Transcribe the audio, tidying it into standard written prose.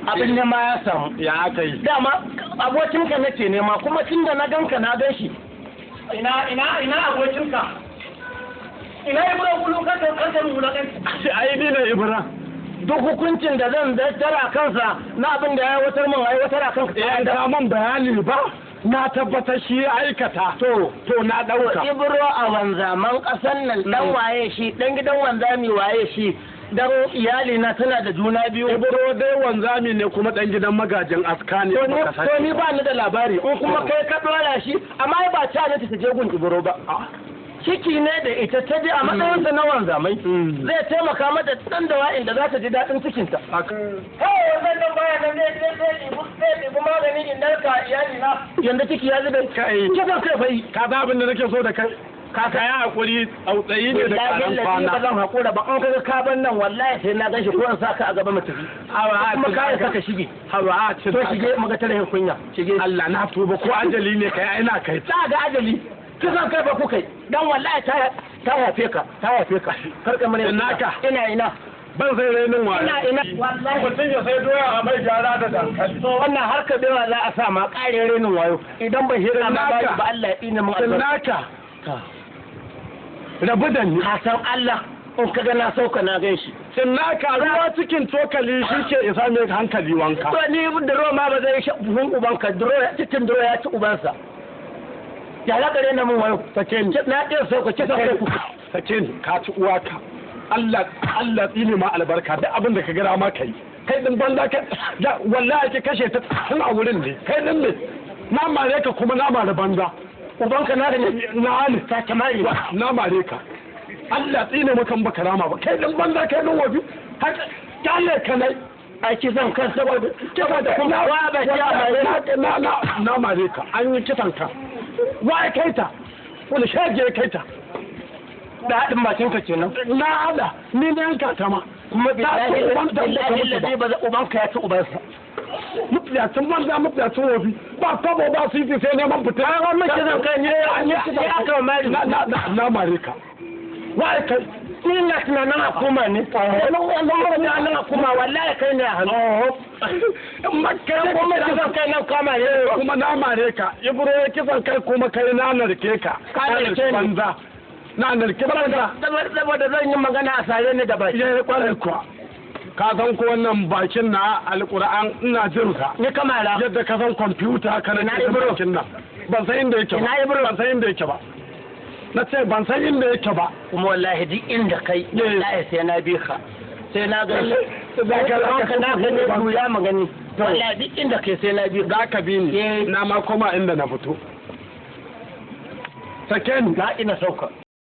abin ne ma ya samu ya aka yi dama abokinka nake nema kuma tun da na ganka na gan shi ina abokinka ina ibra kullu kanka wulakanci ai ni ne ibra duk hukuncin da zan zartar a kansa na abin da ya aiwatar min aiwatar a kanka ya da man bayani ba na tabbatar shi ya aikata to na dauka ibro a wanzaman kasan nan dan waye shi dan gidan wanzami waye shi dan iyali na tana da juna biyu ibro dai wanzami ne kuma dan gidan magajin aska ne to ni ba ni da labari in kuma kai ka dora shi amma ba ta ne ta je gun ibro ba ciki ne da ita ta ji a matsayinsa na wanzamai zai taimaka mata dan da wa'in da za ta ji daɗin cikinta. Kawai wannan nan baya nan zai ɗibi magani in narka iyali na yanda ciki ya zube. Kisan kai bai. Ka za abin da nake so da kai. Ka ya hakuri tsautsayi ne da karan kwana. Ba zan hakura ba an kaga kaban nan wallahi sai na ganshi ko an saka a gaba mutum. Kuma kai saka shige. Hawa a to shige muga tarihin kunya. Shige. Allah na tuba ko ajali ne kai ina kai. Ta ga ajali. Kisan kai ba ku kai dan wallahi ta yafe ka karka mane ina ban sai rainin wa ina wallahi mutum ya sai doya a mai gyara da dankali to wannan harka bewa za a sa ma kare rainin wayo idan ban hira ma ba Allah ya tsine mun albarka rabu da ni ka san Allah in ka ga na sauka na gan shi naka ruwa cikin tokali shi ke isa mai hankali wanka to ni da ruwa ma ba zai shi buhun ubanka cikin duro ya ci ubansa ya la gare na mun wayo sake ni na ɗin sauka ce sake ni ka ci uwaka Allah tsine ma albarka da abin da ka gara ma kai din banza kai wallahi ke kashe ta tun a wurin ne kai din ne na mare ka kuma na mare banza ubanka na da ne na ne ta kamari na mare ka Allah tsine maka baka rama ba kai din banza kai din wabi har kalle ka nai a kisan kan saboda kuma wa ba shi a na mare ka an yi kisan ka wa ya kai ta wani shage ya kai ta da haɗin bakin ka kenan na hada ni na yanka ta ma kuma billahi ba za ubanka ya ci ubansa mutiyacin banza mutiyacin wofi ba tabo ba su yi sai neman fita ya wani kisan kai ne ya aka mari na mare ka wa ya kai ni na tunanin hukuma ne wannan hukuma wallahi kai ne a hannu makka kuma kisan kai nan kama ne kuma na mare ka ibro kisan kai kuma kai na narke ka banza na narke banza saboda zan yi magana a sare ni da baki ya kware kuwa ka san ko wannan bakin na alquran ina jin ka ni kamala yadda ka san computer kana cikin bakin nan ban san inda yake ba ban san inda yake ba na ce ban san inda yake ba kuma wallahi duk inda kai wallahi sai na bi ka sai na ga ka na gani ya magani wallahi duk inda kai sai na bi za ka bi ni na ma koma inda na fito sake ni na ina sauka